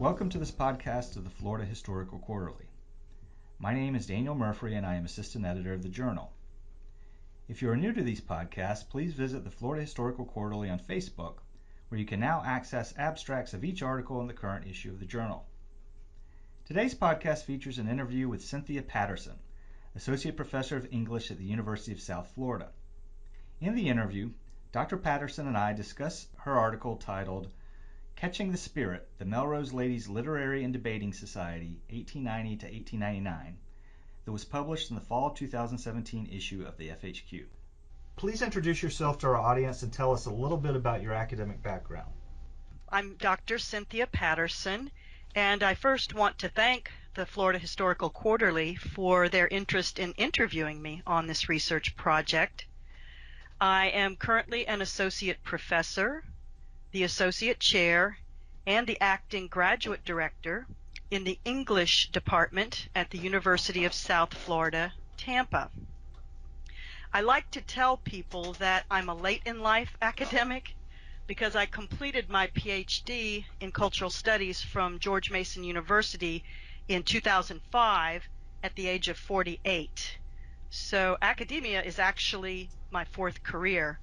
Welcome to this podcast of the Florida Historical Quarterly. My name is Daniel Murphree and I am Assistant Editor of the Journal. If you are new to these podcasts, please visit the Florida Historical Quarterly on Facebook, where you can now access abstracts of each article in the current issue of the Journal. Today's podcast features an interview with Cynthia Patterson, Associate Professor of English at the University of South Florida. In the interview, Dr. Patterson and I discuss her article titled Catching the Spirit, the Melrose Ladies Literary and Debating Society, 1890 to 1899, that was published in the fall 2017 issue of the FHQ. Please introduce yourself to our audience and tell us a little bit about your academic background. I'm Dr. Cynthia Patterson, and I first want to thank the Florida Historical Quarterly for their interest in interviewing me on this research project. I am currently an associate professor, the associate chair, and the acting graduate director in the English department at the University of South Florida, Tampa. I like to tell people that I'm a late-in-life academic because I completed my PhD in cultural studies from George Mason University in 2005 at the age of 48. So academia is actually my fourth career.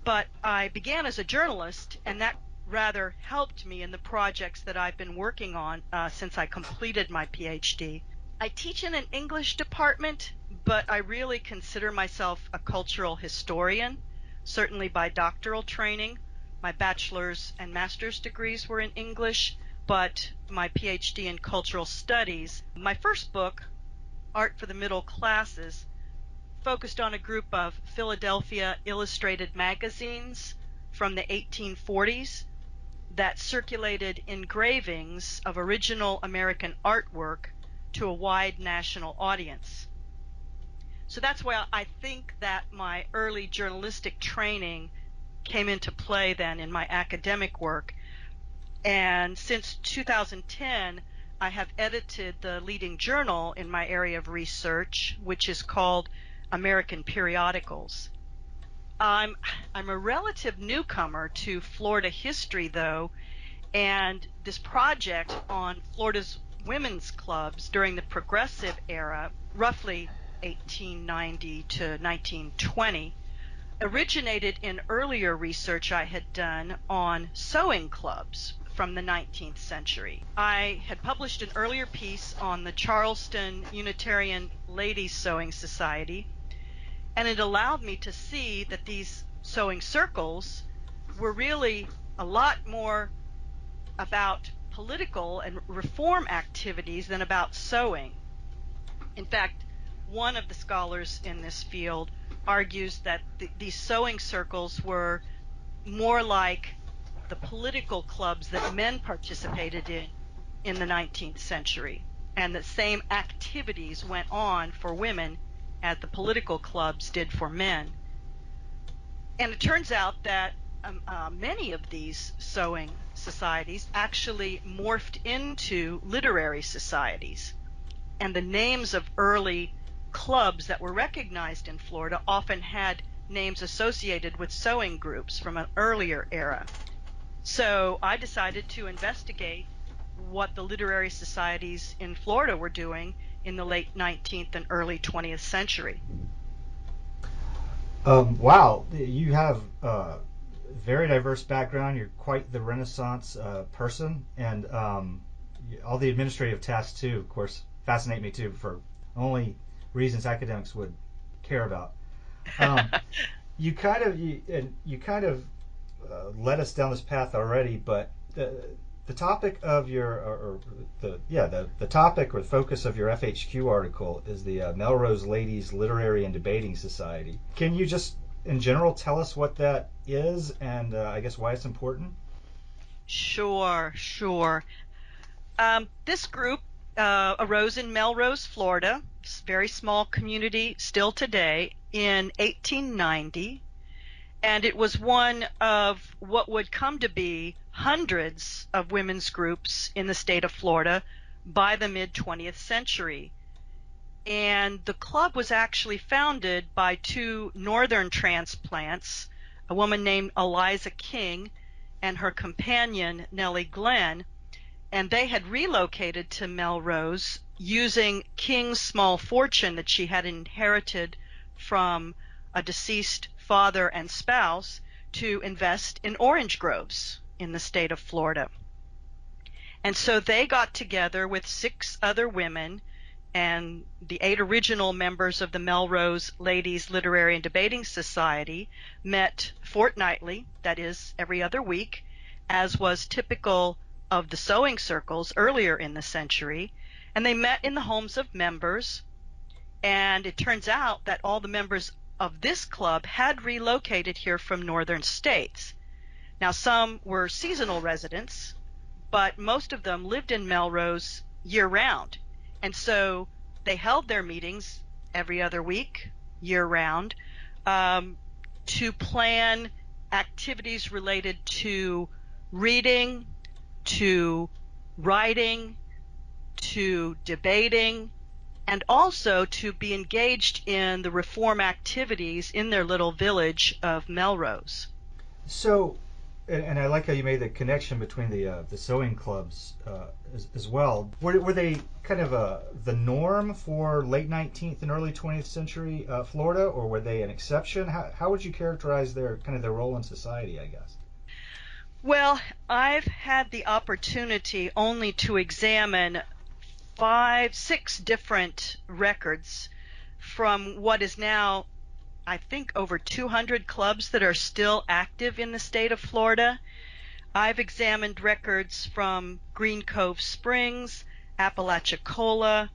But I began as a journalist, and that rather helped me in the projects that I've been working on since I completed my PhD. I teach in an English department, but I really consider myself a cultural historian, certainly by doctoral training. My bachelor's and master's degrees were in English, but my PhD in cultural studies. My first book, Art for the Middle Classes, focused on a group of Philadelphia illustrated magazines from the 1840s that circulated engravings of original American artwork to a wide national audience. So that's why I think that my early journalistic training came into play then in my academic work. And since 2010, I have edited the leading journal in my area of research, which is called American Periodicals. I'm a relative newcomer to Florida history, though, and this project on Florida's women's clubs during the Progressive era, roughly 1890 to 1920, originated in earlier research I had done on sewing clubs from the 19th century. I had published an earlier piece on the Charleston Unitarian Ladies Sewing Society, and it allowed me to see that these sewing circles were really a lot more about political and reform activities than about sewing. In fact, one of the scholars in this field argues that these sewing circles were more like the political clubs that men participated in the 19th century, and the same activities went on for women as the political clubs did for men. And it turns out that many of these sewing societies actually morphed into literary societies. And the names of early clubs that were recognized in Florida often had names associated with sewing groups from an earlier era. So I decided to investigate what the literary societies in Florida were doing in the late 19th and early 20th century. Wow, you have a very diverse background. You're quite the Renaissance person, and all the administrative tasks too, of course, fascinate me too, for only reasons academics would care about. You kind of led us down this path already, but the topic of your, the topic or focus of your FHQ article is the Melrose Ladies Literary and Debating Society. Can you just, in general, tell us what that is and I guess why it's important? Sure. This group arose in Melrose, Florida, very small community still today, in 1890. And it was one of what would come to be hundreds of women's groups in the state of Florida by the mid-20th century. And the club was actually founded by two northern transplants, a woman named Eliza King and her companion Nellie Glenn, and they had relocated to Melrose using King's small fortune that she had inherited from a deceased father and spouse to invest in orange groves in the state of Florida. And so they got together with 6 other women and the 8 original members of the Melrose Ladies Literary and Debating Society met fortnightly, that is, every other week, as was typical of the sewing circles earlier in the century. And they met in the homes of members, and it turns out that all the members of this club had relocated here from northern states. Now, some were seasonal residents, but most of them lived in Melrose year-round. And so they held their meetings every other week, year-round, to plan activities related to reading, to writing, to debating, and also to be engaged in the reform activities in their little village of Melrose. So, and I like how you made the connection between the sewing clubs as well. Were they kind of the norm for late 19th and early 20th century Florida, or were they an exception? How would you characterize their role in society, I guess? Well, I've had the opportunity only to examine 5, 6 different records from what is now, I think, over 200 clubs that are still active in the state of Florida. I've examined records from Green Cove Springs, Apalachicola,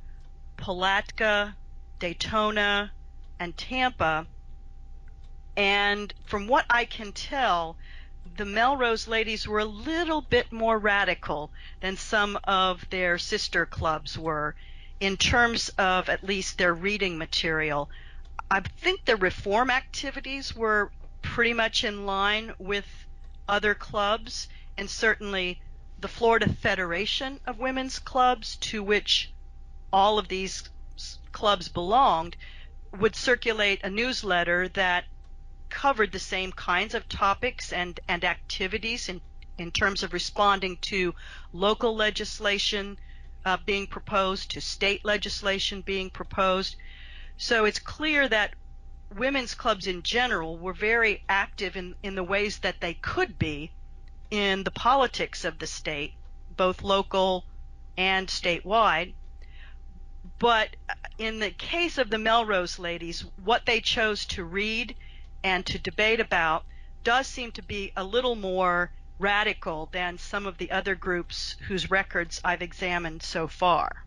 Palatka, Daytona, and Tampa. And from what I can tell, the Melrose ladies were a little bit more radical than some of their sister clubs were in terms of at least their reading material. I think the reform activities were pretty much in line with other clubs, and certainly the Florida Federation of Women's Clubs, to which all of these clubs belonged, would circulate a newsletter that covered the same kinds of topics and activities in terms of responding to local legislation being proposed, to state legislation being proposed. So it's clear that women's clubs in general were very active in the ways that they could be in the politics of the state, both local and statewide. But in the case of the Melrose ladies, what they chose to read and to debate about does seem to be a little more radical than some of the other groups whose records I've examined so far.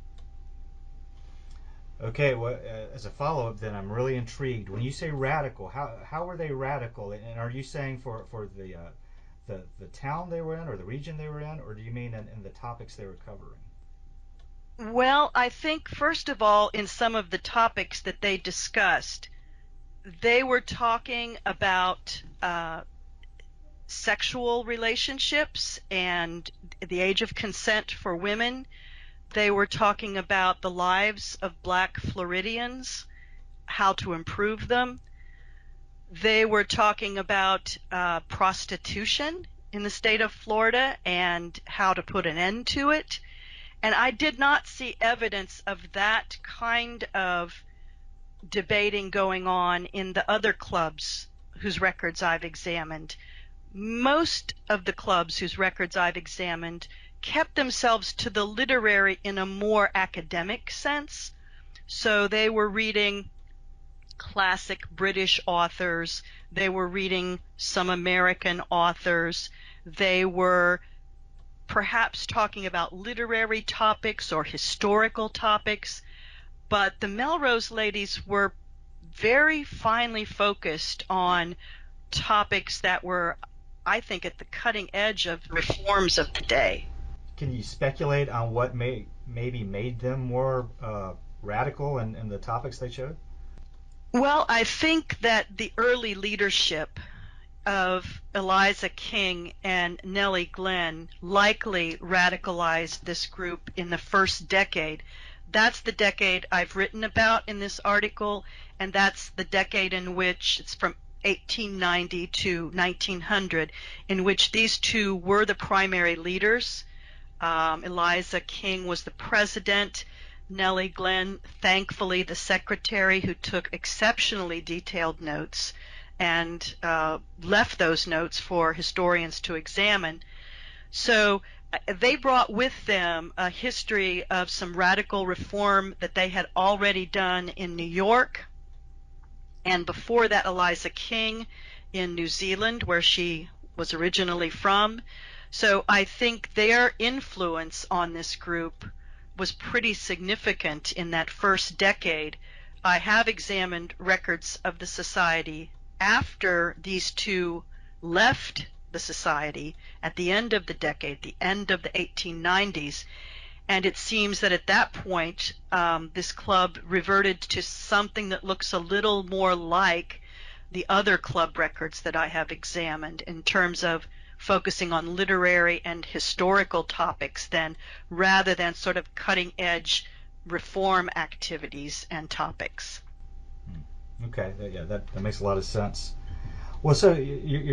Okay, well, as a follow-up then, I'm really intrigued. When you say radical, how were they radical? And are you saying for the town they were in or the region they were in, or do you mean in the topics they were covering? Well, I think first of all, in some of the topics that they discussed, they were talking about sexual relationships and the age of consent for women. They were talking about the lives of Black Floridians, how to improve them. They were talking about prostitution in the state of Florida and how to put an end to it. And I did not see evidence of that kind of debating going on in the other clubs whose records I've examined. Most of the clubs whose records I've examined kept themselves to the literary in a more academic sense. So they were reading classic British authors, they were reading some American authors, they were perhaps talking about literary topics or historical topics. But the Melrose ladies were very finely focused on topics that were, I think, at the cutting edge of reforms of the day. Can you speculate on what maybe made them more radical in the topics they chose? Well, I think that the early leadership of Eliza King and Nellie Glenn likely radicalized this group in the first decade. That's the decade I've written about in this article, and that's the decade in which, it's from 1890 to 1900, in which these two were the primary leaders Eliza King was the president. Nellie Glenn, thankfully, the secretary, who took exceptionally detailed notes and left those notes for historians to examine. So they brought with them a history of some radical reform that they had already done in New York, and before that, Eliza King in New Zealand, where she was originally from. So I think their influence on this group was pretty significant in that first decade. I have examined records of the society after these two left the society at the end of the decade, the end of the 1890s, and it seems that at that point this club reverted to something that looks a little more like the other club records that I have examined in terms of focusing on literary and historical topics rather than sort of cutting edge reform activities and topics. Okay, yeah, that makes a lot of sense. Well, so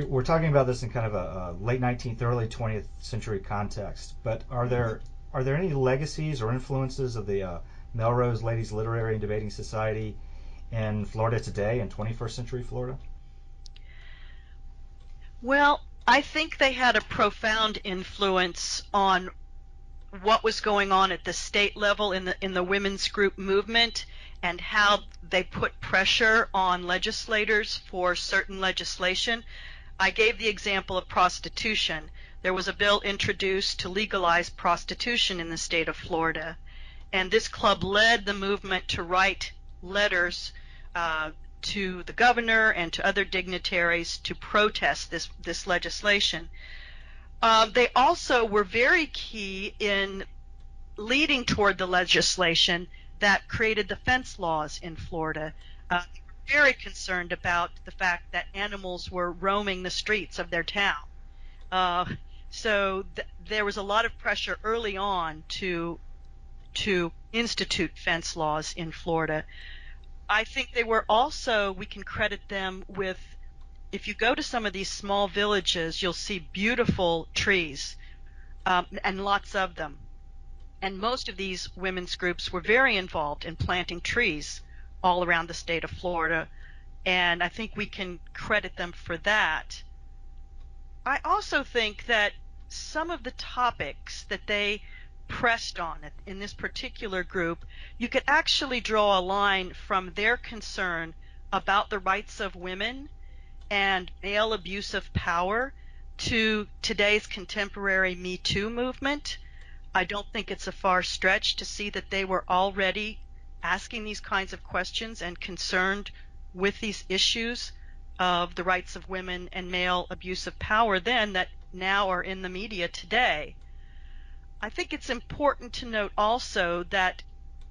we're talking about this in kind of a late 19th, early 20th century context, but are there any legacies or influences of the Melrose Ladies Literary and Debating Society in Florida today, in 21st century Florida? Well, I think they had a profound influence on what was going on at the state level in the women's group movement, and how they put pressure on legislators for certain legislation. I gave the example of prostitution. There was a bill introduced to legalize prostitution in the state of Florida, and this club led the movement to write letters to the governor and to other dignitaries to protest this legislation. They also were very key in leading toward the legislation that created the fence laws in Florida. They were very concerned about the fact that animals were roaming the streets of their town. So there was a lot of pressure early on to institute fence laws in Florida. I think they were also, we can credit them with, if you go to some of these small villages, you'll see beautiful trees, and lots of them. And most of these women's groups were very involved in planting trees all around the state of Florida, and I think we can credit them for that. I also think that some of the topics that they pressed on in this particular group, you could actually draw a line from their concern about the rights of women and male abuse of power to today's contemporary Me Too movement. I don't think it's a far stretch to see that they were already asking these kinds of questions and concerned with these issues of the rights of women and male abuse of power then that now are in the media today. I think it's important to note also that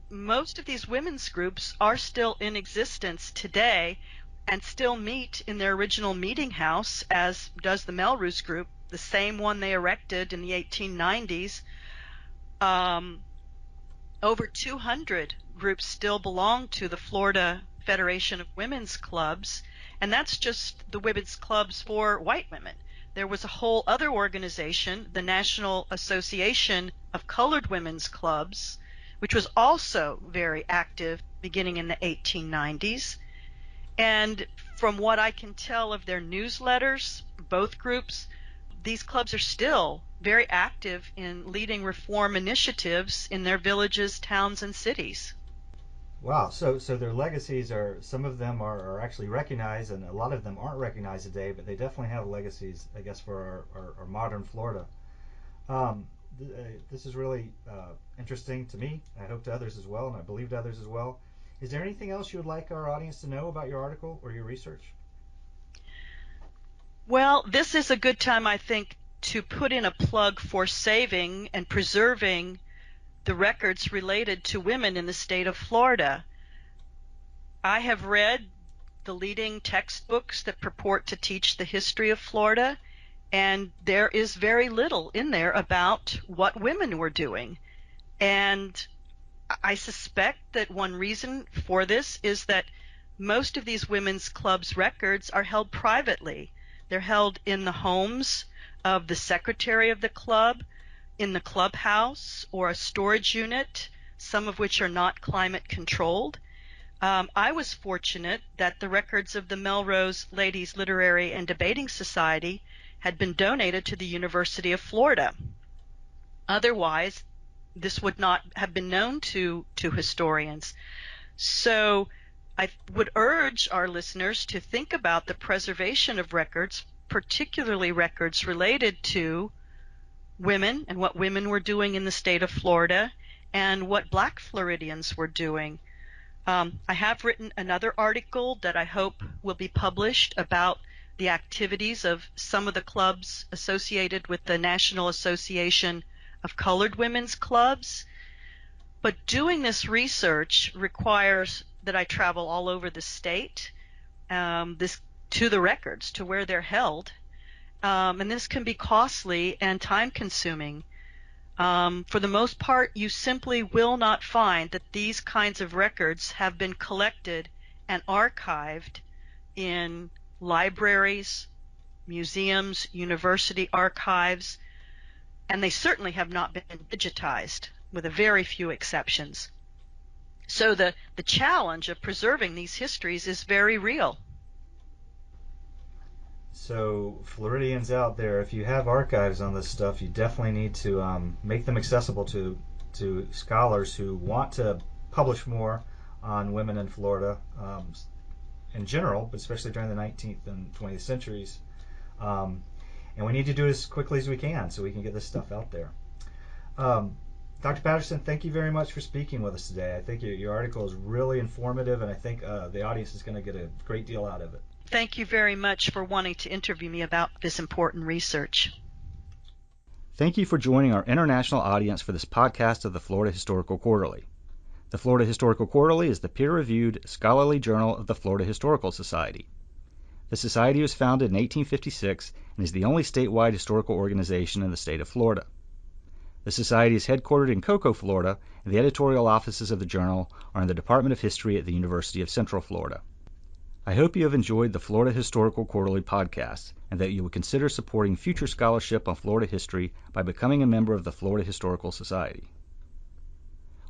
most of these women's groups are still in existence today and still meet in their original meeting house, as does the Melrose group, the same one they erected in the 1890s. Over 200 groups still belong to the Florida Federation of Women's Clubs, and that's just the women's clubs for white women. There was a whole other organization, the National Association of Colored Women's Clubs, which was also very active beginning in the 1890s. And from what I can tell of their newsletters, both groups, these clubs are still very active in leading reform initiatives in their villages, towns, and cities. Wow, so their legacies are, some of them are actually recognized, and a lot of them aren't recognized today, but they definitely have legacies, I guess, for our modern Florida. This is really interesting to me. I hope to others as well, and I believe to others as well. Is there anything else you would like our audience to know about your article or your research? Well, this is a good time, I think, to put in a plug for saving and preserving the records related to women in the state of Florida. I have read the leading textbooks that purport to teach the history of Florida, and there is very little in there about what women were doing. And I suspect that one reason for this is that most of these women's clubs records are held privately. They're held in the homes of the secretary of the club. in the clubhouse or a storage unit, some of which are not climate controlled. I was fortunate that the records of the Melrose Ladies Literary and Debating Society had been donated to the University of Florida. Otherwise, this would not have been known to historians. So I would urge our listeners to think about the preservation of records, particularly records related to women and what women were doing in the state of Florida and what Black Floridians were doing. I have written another article that I hope will be published about the activities of some of the clubs associated with the National Association of Colored Women's Clubs. But doing this research requires that I travel all over the state, to the records, to where they're held. And this can be costly and time-consuming. For the most part, you simply will not find that these kinds of records have been collected and archived in libraries, museums, university archives, and they certainly have not been digitized, with a very few exceptions. So the challenge of preserving these histories is very real. So, Floridians out there, if you have archives on this stuff, you definitely need to make them accessible to scholars who want to publish more on women in Florida in general, but especially during the 19th and 20th centuries. And we need to do it as quickly as we can so we can get this stuff out there. Dr. Patterson, thank you very much for speaking with us today. I think your article is really informative, and I think the audience is going to get a great deal out of it. Thank you very much for wanting to interview me about this important research. Thank you for joining our international audience for this podcast of the Florida Historical Quarterly. The Florida Historical Quarterly is the peer-reviewed scholarly journal of the Florida Historical Society. The Society was founded in 1856 and is the only statewide historical organization in the state of Florida. The Society is headquartered in Cocoa, Florida, and the editorial offices of the journal are in the Department of History at the University of Central Florida. I hope you have enjoyed the Florida Historical Quarterly podcast and that you will consider supporting future scholarship on Florida history by becoming a member of the Florida Historical Society.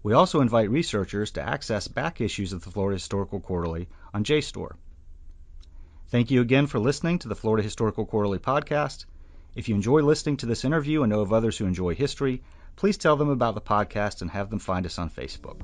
We also invite researchers to access back issues of the Florida Historical Quarterly on JSTOR. Thank you again for listening to the Florida Historical Quarterly podcast. If you enjoy listening to this interview and know of others who enjoy history, please tell them about the podcast and have them find us on Facebook.